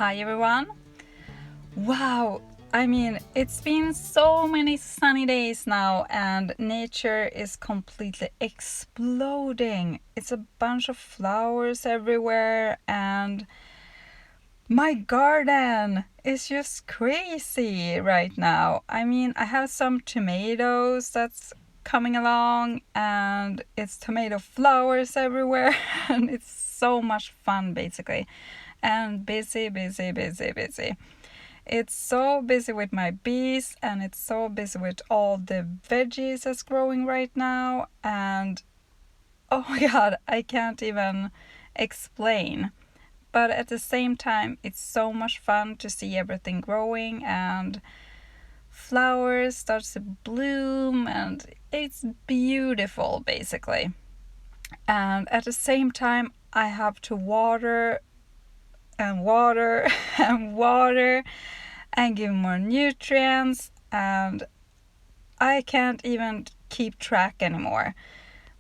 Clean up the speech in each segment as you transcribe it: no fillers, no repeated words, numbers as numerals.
Hi everyone. Wow, it's been so many sunny days now and nature is completely exploding. It's a bunch of flowers everywhere and my garden is just crazy right now. I have some tomatoes that's coming along and it's tomato flowers everywhere and it's so much fun basically. And busy, busy, busy, busy. It's so busy with my bees and it's so busy with all the veggies that's growing right now. And oh my god, I can't even explain. But at the same time, it's so much fun to see everything growing and flowers starts to bloom and it's beautiful basically. And at the same time, I have to water and water and water and give more nutrients, and I can't even keep track anymore.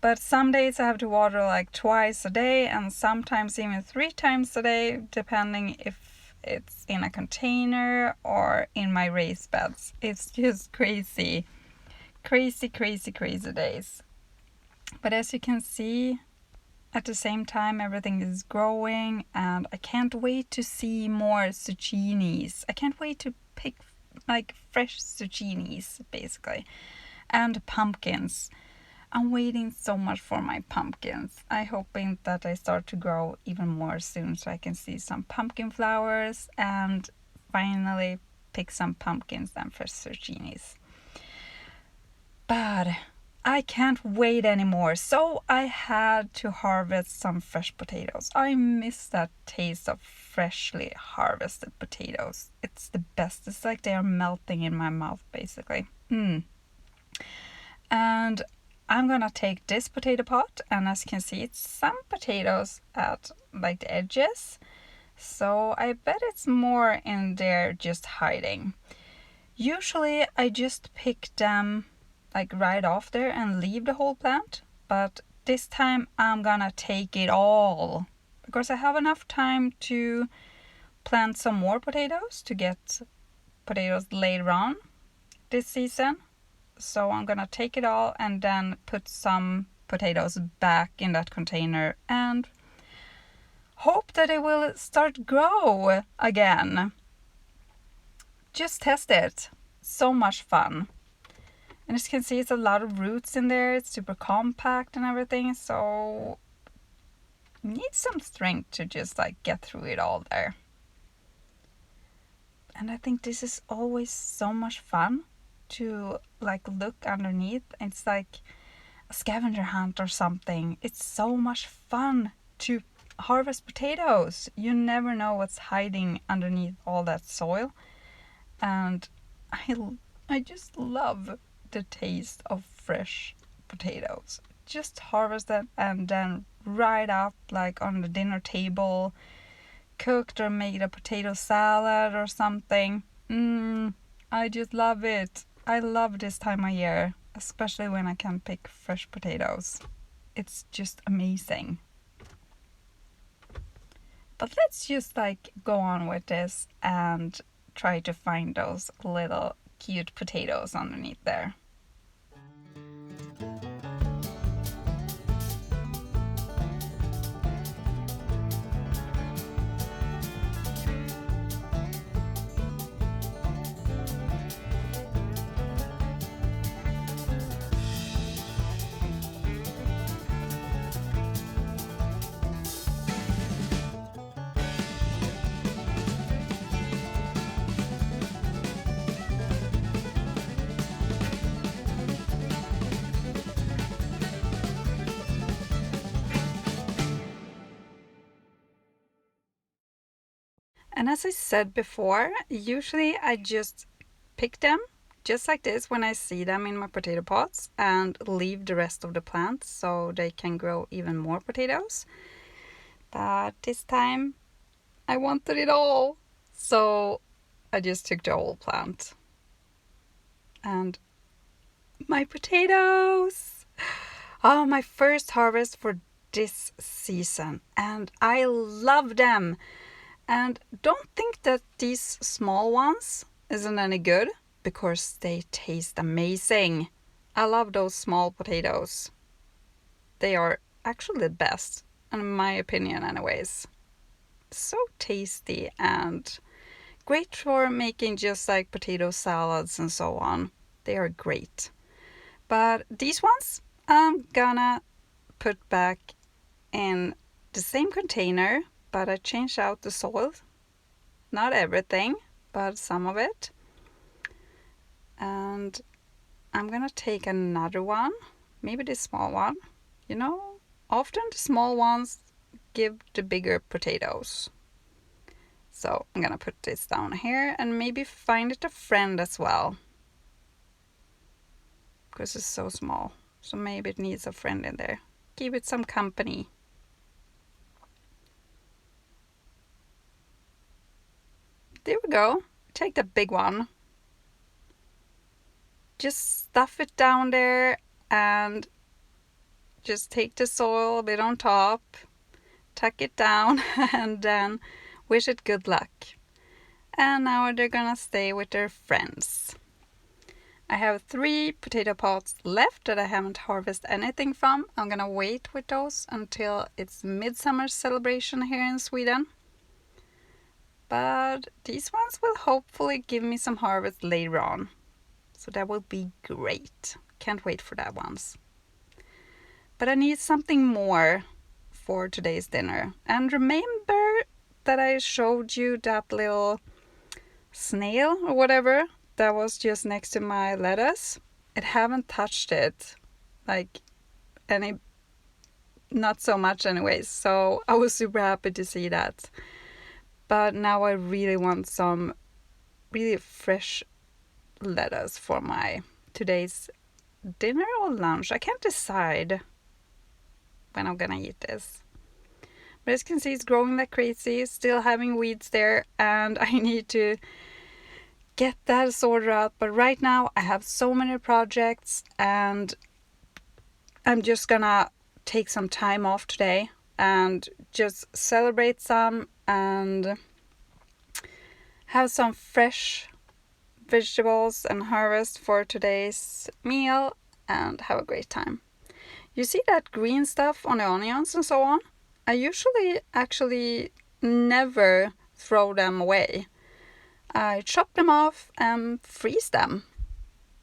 But some days I have to water like twice a day and sometimes even 3 times a day, depending if it's in a container or in my raised beds. It's just crazy. Crazy, crazy, crazy days. But as you can see, at the same time everything is growing and I can't wait to see more zucchinis. I can't wait to pick like fresh zucchinis basically, and pumpkins. I'm waiting so much for my pumpkins. I'm hoping that they start to grow even more soon so I can see some pumpkin flowers and finally pick some pumpkins and fresh zucchinis. But I can't wait anymore, so I had to harvest some fresh potatoes. I miss that taste of freshly harvested potatoes. It's the best. It's like they are melting in my mouth, basically. And I'm gonna take this potato pot, and as you can see, it's some potatoes at like the edges. So I bet it's more in there just hiding. Usually I just pick them like right off there and leave the whole plant, but this time I'm gonna take it all because I have enough time to plant some more potatoes to get potatoes later on this season. So I'm gonna take it all and then put some potatoes back in that container and hope that it will start grow again. Just test it. So much fun. And as you can see, it's a lot of roots in there. It's super compact and everything. So need some strength to just like get through it all there. And I think this is always so much fun to like look underneath. It's like a scavenger hunt or something. It's so much fun to harvest potatoes. You never know what's hiding underneath all that soil. And I just love the taste of fresh potatoes. Just harvest them and then right up like on the dinner table, cooked or made a potato salad or something. I just love it. I love this time of year, especially when I can pick fresh potatoes. It's just amazing. But let's just like go on with this and try to find those little cute potatoes underneath there. And as I said before, usually I just pick them just like this when I see them in my potato pots and leave the rest of the plants so they can grow even more potatoes. But this time I wanted it all, so I just took the whole plant. And my potatoes! Oh, my first harvest for this season, and I love them. And don't think that these small ones isn't any good, because they taste amazing. I love those small potatoes. They are actually the best, in my opinion anyways. So tasty and great for making just like potato salads and so on. They are great. But these ones I'm gonna put back in the same container, but I changed out the soil. Not everything, but some of it. And I'm gonna take another one, maybe this small one. You know, often the small ones give the bigger potatoes. So I'm gonna put this down here and maybe find it a friend as well, because it's so small. So maybe it needs a friend in there. Give it some company. There we go. Take the big one. Just stuff it down there and just take the soil a bit on top, tuck it down, and then wish it good luck. And now they're gonna stay with their friends. I have 3 potato pots left that I haven't harvested anything from. I'm gonna wait with those until it's midsummer celebration here in Sweden. But these ones will hopefully give me some harvest later on. So that will be great. Can't wait for that ones. But I need something more for today's dinner. And remember that I showed you that little snail or whatever that was just next to my lettuce? I haven't touched it. Like any, not so much anyways. So I was super happy to see that. But now I really want some really fresh lettuce for my today's dinner or lunch. I can't decide when I'm gonna eat this. But as you can see, it's growing like crazy, still having weeds there, and I need to get that sorted out. But right now I have so many projects, and I'm just gonna take some time off today and just celebrate some and have some fresh vegetables and harvest for today's meal and have a great time. You see that green stuff on the onions and so on? I usually actually never throw them away. I chop them off and freeze them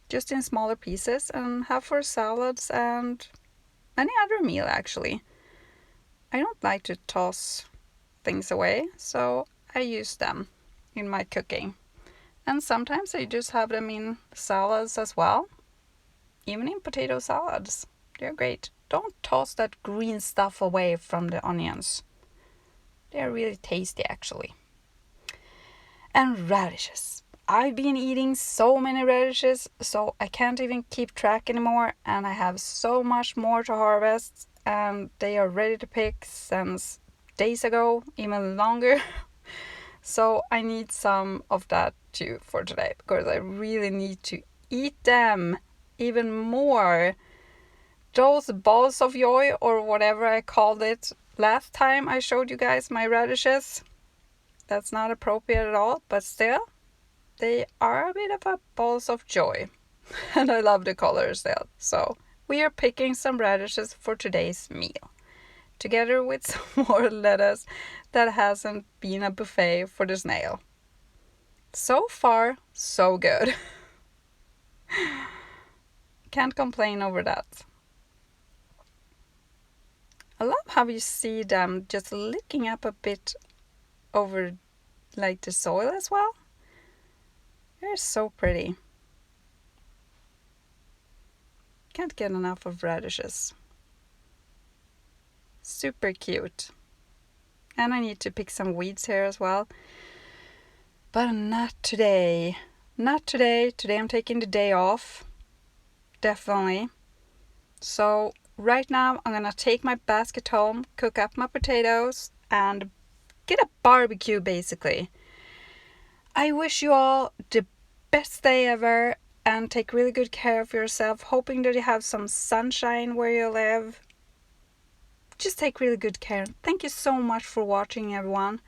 just in smaller pieces and have for salads and any other meal actually. I don't like to toss things away, so I use them in my cooking. And sometimes I just have them in salads as well, even in potato salads. They're great. Don't toss that green stuff away from the onions. They're really tasty actually. And radishes. I've been eating so many radishes, so I can't even keep track anymore, and I have so much more to harvest, and they are ready to pick since days ago, even longer. So I need some of that too for today, because I really need to eat them even more. Those balls of joy, or whatever I called it last time I showed you guys my radishes. That's not appropriate at all, but still, they are a bit of a balls of joy. And I love the color still. So we are picking some radishes for today's meal, together with some more lettuce that hasn't been a buffet for the snail. So far, so good. Can't complain over that. I love how you see them just licking up a bit over like the soil as well. They're so pretty. Can't get enough of radishes. Super cute. And I need to pick some weeds here as well. But not today. Not today. Today I'm taking the day off. Definitely. So right now I'm gonna take my basket home, cook up my potatoes, and get a barbecue basically. I wish you all the best day ever, and take really good care of yourself, hoping that you have some sunshine where you live. Just take really good care. Thank you so much for watching, everyone.